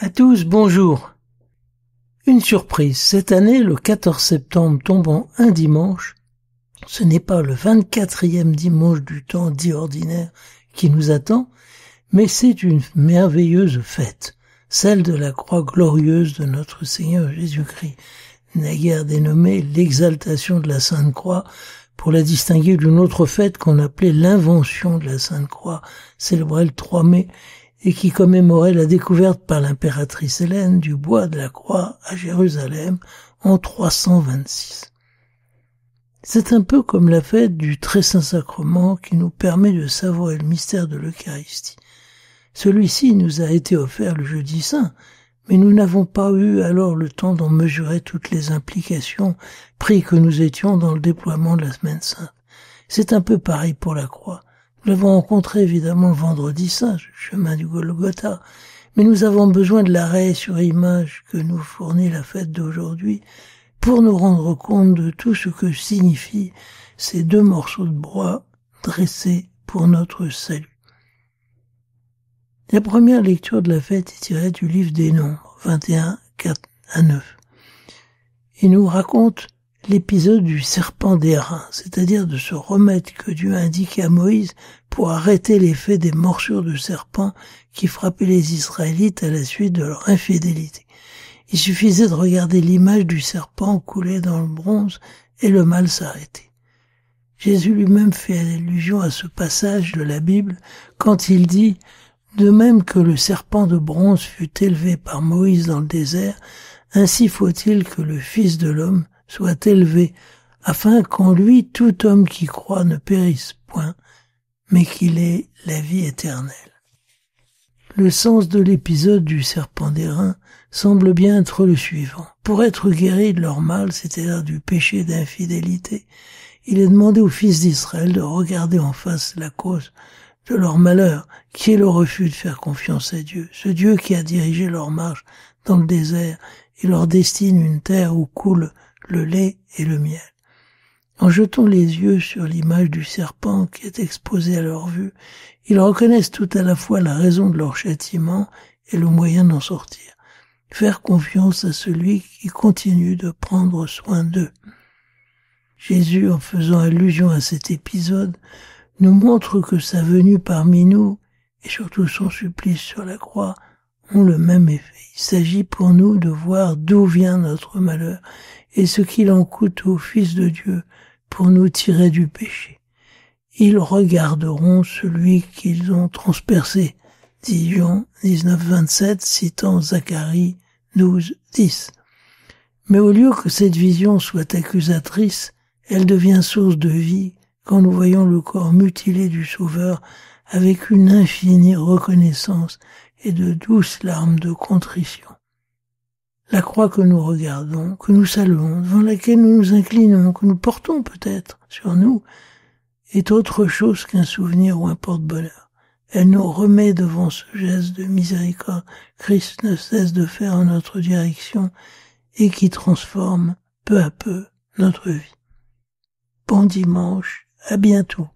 À tous, bonjour. Une surprise, cette année, le 14 septembre tombant un dimanche, ce n'est pas le 24e dimanche du temps dit ordinaire qui nous attend, mais c'est une merveilleuse fête, celle de la croix glorieuse de notre Seigneur Jésus-Christ, naguère dénommée l'exaltation de la Sainte Croix, pour la distinguer d'une autre fête qu'on appelait l'invention de la Sainte Croix, célébrée le 3 mai, et qui commémorait la découverte par l'impératrice Hélène du bois de la croix à Jérusalem en 326. C'est un peu comme la fête du Très Saint Sacrement qui nous permet de savourer le mystère de l'Eucharistie. Celui-ci nous a été offert le jeudi saint, mais nous n'avons pas eu alors le temps d'en mesurer toutes les implications, pris que nous étions dans le déploiement de la Semaine Sainte. C'est un peu pareil pour la croix. Nous l'avons rencontré évidemment le vendredi saint, chemin du Golgotha, mais nous avons besoin de l'arrêt sur image que nous fournit la fête d'aujourd'hui pour nous rendre compte de tout ce que signifient ces deux morceaux de bois dressés pour notre salut. La première lecture de la fête est tirée du livre des Nombres, 21, 4 à 9. Il nous raconte l'épisode du serpent d'airain, c'est-à-dire de ce remède que Dieu a indiqué à Moïse pour arrêter l'effet des morsures de serpent qui frappaient les Israélites à la suite de leur infidélité. Il suffisait de regarder l'image du serpent coulé dans le bronze et le mal s'arrêtait. Jésus lui-même fait allusion à ce passage de la Bible quand il dit « De même que le serpent de bronze fut élevé par Moïse dans le désert, ainsi faut-il que le Fils de l'homme soit élevé, afin qu'en lui tout homme qui croit ne périsse point, mais qu'il ait la vie éternelle. » Le sens de l'épisode du serpent d'airain semble bien être le suivant. Pour être guéris de leur mal, c'est-à-dire du péché d'infidélité, il est demandé aux fils d'Israël de regarder en face la cause de leur malheur, qui est le refus de faire confiance à Dieu, ce Dieu qui a dirigé leur marche dans le désert et leur destine une terre où coule le lait et le miel. En jetant les yeux sur l'image du serpent qui est exposée à leur vue, ils reconnaissent tout à la fois la raison de leur châtiment et le moyen d'en sortir. Faire confiance à celui qui continue de prendre soin d'eux. Jésus, en faisant allusion à cet épisode, nous montre que sa venue parmi nous, et surtout son supplice sur la croix, ont le même effet. Il s'agit pour nous de voir d'où vient notre malheur et ce qu'il en coûte au Fils de Dieu pour nous tirer du péché. Ils regarderont celui qu'ils ont transpercé, dit Jean 19, 27, citant Zacharie 12, 10. Mais au lieu que cette vision soit accusatrice, elle devient source de vie quand nous voyons le corps mutilé du Sauveur avec une infinie reconnaissance et de douces larmes de contrition. La croix que nous regardons, que nous saluons, devant laquelle nous nous inclinons, que nous portons peut-être sur nous, est autre chose qu'un souvenir ou un porte-bonheur. Elle nous remet devant ce geste de miséricorde que Christ ne cesse de faire en notre direction et qui transforme peu à peu notre vie. Bon dimanche, à bientôt.